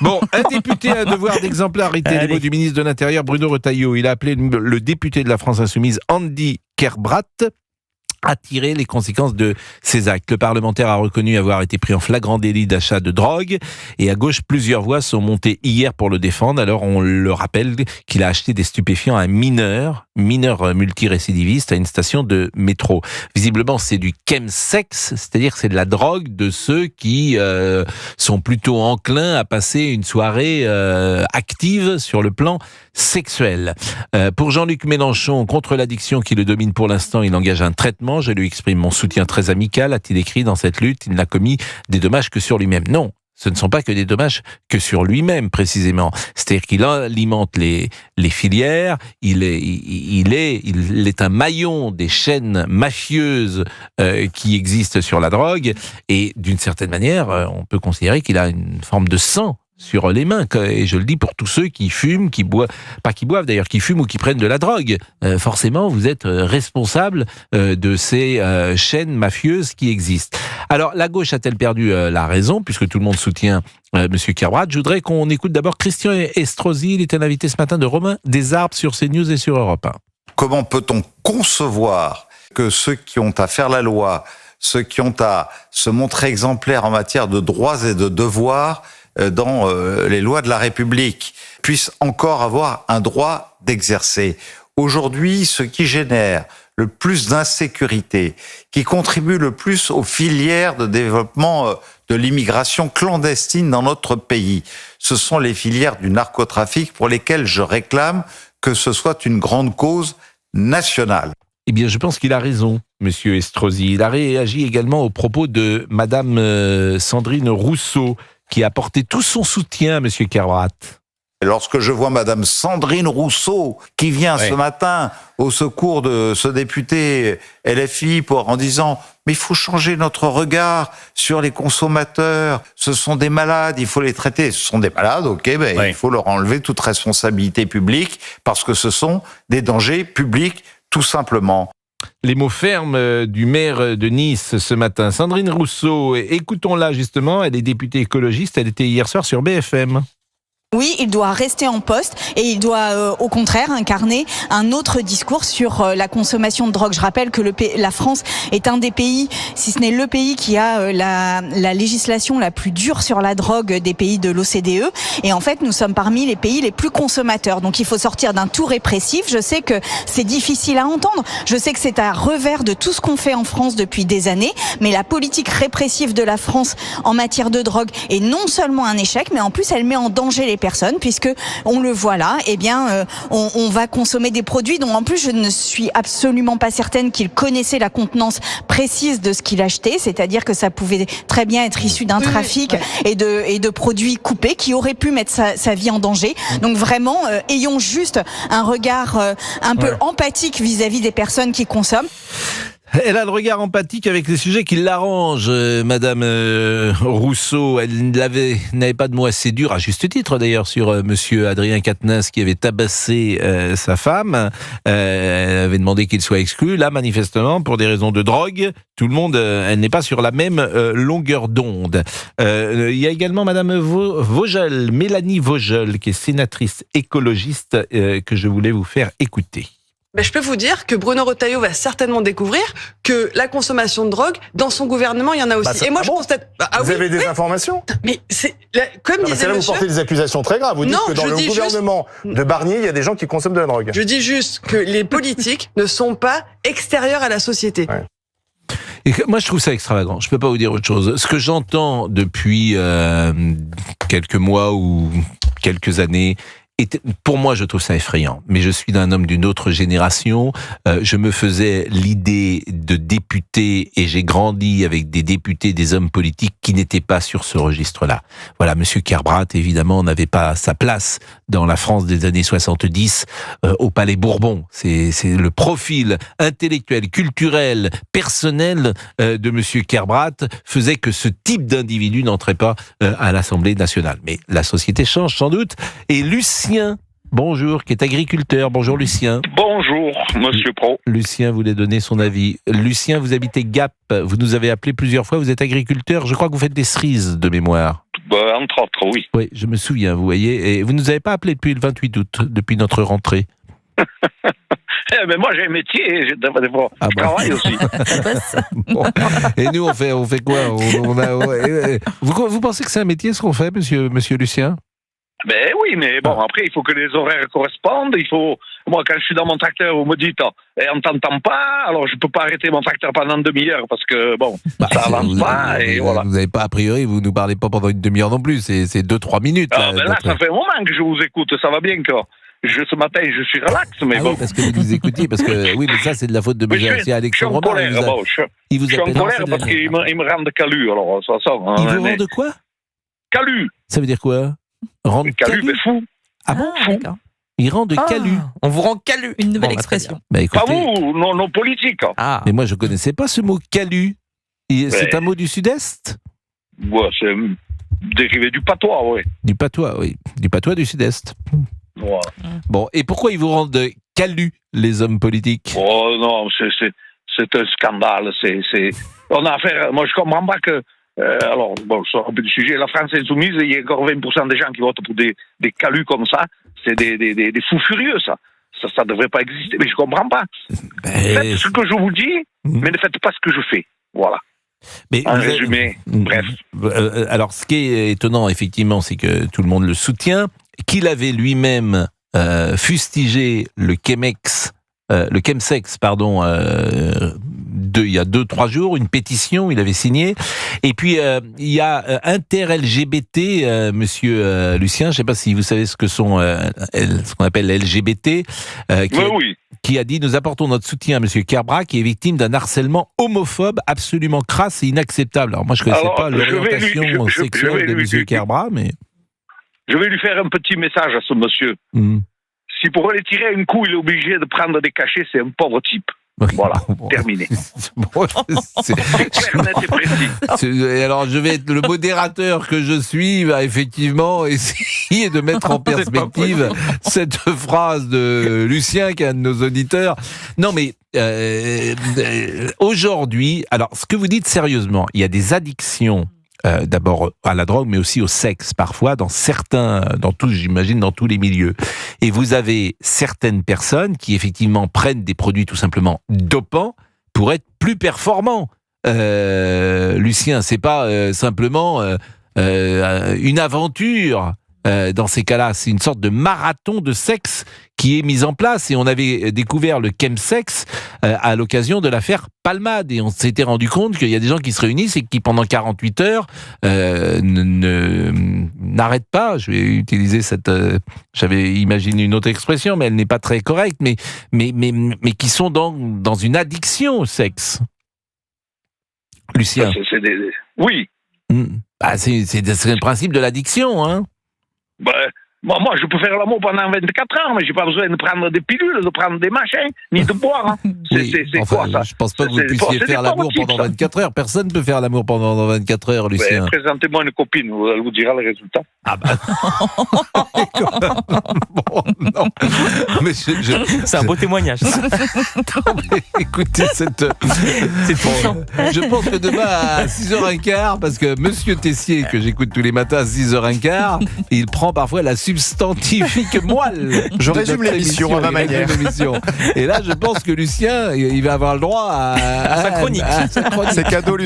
Bon, un député a un devoir d'exemplarité. Les mots du ministre de l'Intérieur, Bruno Retailleau. Il a appelé le député de la France Insoumise, Andy Kerbrat, à tirer les conséquences de ces actes. Le parlementaire a reconnu avoir été pris en flagrant délit d'achat de drogue et à gauche, plusieurs voix sont montées hier pour le défendre. Alors on le rappelle qu'il a acheté des stupéfiants à un mineur multirécidiviste à une station de métro. Visiblement, c'est du chemsex, c'est-à-dire que c'est de la drogue de ceux qui sont plutôt enclins à passer une soirée active sur le plan sexuel. Pour Jean-Luc Mélenchon, contre l'addiction qui le domine pour l'instant, il engage un traitement. Je lui exprime mon soutien très amical, a-t-il écrit dans cette lutte. Il n'a commis des dommages que sur lui-même. Non, ce ne sont pas que des dommages que sur lui-même, précisément. C'est-à-dire qu'il alimente les filières, il est un maillon des chaînes mafieuses qui existent sur la drogue, et d'une certaine manière, on peut considérer qu'il a une forme de sang sur les mains, et je le dis pour tous ceux qui fument, qui boivent, pas qui boivent d'ailleurs, qui fument ou qui prennent de la drogue. Forcément, vous êtes responsable de ces chaînes mafieuses qui existent. Alors, la gauche a-t-elle perdu la raison, puisque tout le monde soutient Monsieur Kerbrat? Je voudrais qu'on écoute d'abord Christian Estrosi. Il était l'invité ce matin de Romain Desarbes sur CNews et sur Europe 1. Comment peut-on concevoir que ceux qui ont à faire la loi, ceux qui ont à se montrer exemplaires en matière de droits et de devoirs dans les lois de la République, puissent encore avoir un droit d'exercer? Aujourd'hui, ce qui génère le plus d'insécurité, qui contribue le plus aux filières de développement de l'immigration clandestine dans notre pays, ce sont les filières du narcotrafic, pour lesquelles je réclame que ce soit une grande cause nationale. Eh bien, je pense qu'il a raison, Monsieur Estrosi. Il a réagi également aux propos de Madame Sandrine Rousseau, qui a apporté tout son soutien à Monsieur Kerbrat. Lorsque je vois Madame Sandrine Rousseau qui vient ce matin au secours de ce député LFI en disant « mais il faut changer notre regard sur les consommateurs, ce sont des malades, il faut les traiter ». Ce sont des malades, il faut leur enlever toute responsabilité publique parce que ce sont des dangers publics, tout simplement. Les mots fermes du maire de Nice ce matin. Sandrine Rousseau, écoutons-la justement, elle est députée écologiste, elle était hier soir sur BFM. Oui, il doit rester en poste et il doit au contraire incarner un autre discours sur la consommation de drogue. Je rappelle que la France est un des pays, si ce n'est le pays qui a la législation la plus dure sur la drogue des pays de l'OCDE. Et en fait, nous sommes parmi les pays les plus consommateurs. Donc il faut sortir d'un tout répressif. Je sais que c'est difficile à entendre. Je sais que c'est à revers de tout ce qu'on fait en France depuis des années. Mais la politique répressive de la France en matière de drogue est non seulement un échec, mais en plus elle met en danger les personnes, puisque on le voit là, on va consommer des produits dont en plus je ne suis absolument pas certaine qu'il connaissait la contenance précise de ce qu'il achetait, c'est-à-dire que ça pouvait très bien être issu d'un trafic et de produits coupés qui auraient pu mettre sa vie en danger. Donc vraiment, ayons juste un regard un peu empathique vis-à-vis des personnes qui consomment. Elle a le regard empathique avec les sujets qui l'arrangent, Madame Rousseau. Elle n'avait pas de mots assez durs, à juste titre d'ailleurs, sur Monsieur Adrien Quatennens qui avait tabassé sa femme. Elle avait demandé qu'il soit exclu. Là, manifestement, pour des raisons de drogue, tout le monde, elle n'est pas sur la même longueur d'onde. Il y a également Madame Vogel, Mélanie Vogel, qui est sénatrice écologiste, que je voulais vous faire écouter. Je peux vous dire que Bruno Retailleau va certainement découvrir que la consommation de drogue, dans son gouvernement, il y en a aussi. Et moi, je constate... Vous avez des informations? Mais c'est... Comme disait là, monsieur... vous portez des accusations très graves. Vous dites que dans le gouvernement de Barnier, il y a des gens qui consomment de la drogue. Je dis juste que les politiques ne sont pas extérieurs à la société. Ouais. Et moi, je trouve ça extravagant. Je peux pas vous dire autre chose. Ce que j'entends depuis quelques mois ou quelques années, pour moi, je trouve ça effrayant. Mais je suis un homme d'une autre génération. Je me faisais l'idée de députés et j'ai grandi avec des députés, des hommes politiques qui n'étaient pas sur ce registre-là. Voilà, Monsieur Kerbrat, évidemment, n'avait pas sa place dans la France des années 70 au Palais Bourbon. C'est le profil intellectuel, culturel, personnel de Monsieur Kerbrat faisait que ce type d'individu n'entrait pas à l'Assemblée nationale. Mais la société change sans doute. Et Lucien, bonjour, qui est agriculteur. Bonjour Lucien. Bonjour, Monsieur Pro. Lucien voulait donner son avis. Lucien, vous habitez Gap. Vous nous avez appelé plusieurs fois. Vous êtes agriculteur. Je crois que vous faites des cerises de mémoire. Entre autres, oui. Oui, je me souviens, vous voyez. Et vous ne nous avez pas appelé depuis le 28 août, depuis notre rentrée. Mais moi, j'ai un métier, je travaille aussi. Bon. Et nous, on fait quoi? Vous pensez que c'est un métier, ce qu'on fait, monsieur Lucien? Ben oui, mais bon, après, il faut que les horaires correspondent. Moi, quand je suis dans mon tracteur, vous me dites, on t'entend pas, alors je peux pas arrêter mon tracteur pendant une demi-heure parce que, ça avance pas, et voilà. Vous n'avez pas, a priori, vous nous parlez pas pendant une demi-heure non plus, c'est 2-3 minutes. Là, ça fait un moment que je vous écoute, ça va bien, quoi. Ce matin, je suis relax, mais bon. Oui, parce que vous nous écoutiez, oui, mais ça, c'est de la faute de M. Alexandre Romain. Je suis en colère parce qu'il me rend calu, alors ça sort. Il vous rend de quoi? Calu. Ça veut dire quoi? Rendre calu, mais fou. Ah bon? Il rend de calu. On vous rend calu. Une nouvelle expression. Écoutez, pas vous, non politique. Mais moi, je connaissais pas ce mot calu. C'est un mot du Sud-Est? Ouais, c'est dérivé du patois, oui. Du patois, oui. Du patois du Sud-Est. Voilà. Bon, et pourquoi ils vous rendent calu, les hommes politiques? Oh non, c'est un scandale. On a affaire. Moi, je comprends pas que. Alors, je sors un peu du sujet. La France insoumise, il y a encore 20% des gens qui votent pour des calus comme ça. C'est des fous furieux, ça. Ça devrait pas exister, mais je comprends pas. Faites ce que je vous dis, mais ne faites pas ce que je fais. Voilà. Mais en résumé, bref. Alors, ce qui est étonnant, effectivement, c'est que tout le monde le soutient, qu'il avait lui-même fustigé le chemsex, il y a 2-3 jours, une pétition, il avait signé. Et puis, il y a inter-LGBT, monsieur Lucien, je ne sais pas si vous savez ce que sont ce qu'on appelle LGBT, qui a dit « Nous apportons notre soutien à monsieur Kerbrat, qui est victime d'un harcèlement homophobe absolument crasse et inacceptable. » Alors moi, je ne connaissais pas l'orientation sexuelle de monsieur Kerbrat, mais... Je vais lui faire un petit message à ce monsieur. Si pour aller tirer un coup, il est obligé de prendre des cachets, c'est un pauvre type. Voilà, terminé. C'est clair, net et précis. Alors, je vais être le modérateur que je suis, va effectivement essayer de mettre en perspective cette phrase de Lucien, qui est un de nos auditeurs. Non, mais aujourd'hui, alors, ce que vous dites sérieusement, il y a des addictions. D'abord à la drogue, mais aussi au sexe, parfois, j'imagine, dans tous les milieux. Et vous avez certaines personnes qui, effectivement, prennent des produits tout simplement dopants pour être plus performants. Lucien, c'est pas simplement une aventure. Dans ces cas-là, c'est une sorte de marathon de sexe qui est mise en place, et on avait découvert le chemsex à l'occasion de l'affaire Palmade, et on s'était rendu compte qu'il y a des gens qui se réunissent et qui pendant 48 heures n'arrêtent pas. Je vais utiliser j'avais imaginé une autre expression, mais elle n'est pas très correcte, mais qui sont dans une addiction au sexe. Lucien. Oui. C'est le principe de l'addiction, hein. Moi, je peux faire l'amour pendant 24 heures, mais j'ai pas besoin de prendre des pilules, de prendre des machins, ni de boire. C'est quoi, ça? Je pense pas que vous puissiez faire l'amour pendant 24 heures. Personne ne peut faire l'amour pendant 24 heures, Lucien. Présentez-moi une copine, elle vous dira le résultat. Ah bah... bon, non. Mais c'est un beau témoignage. Non, mais écoutez, c'est touchant. Je pense que demain à 6h15, parce que monsieur Tessier, que j'écoute tous les matins à 6h15, il prend parfois la substantifique moelle. Je résume l'émission à ma manière. Et là, je pense que Lucien, il va avoir le droit à sa chronique. C'est cadeau, Lucien.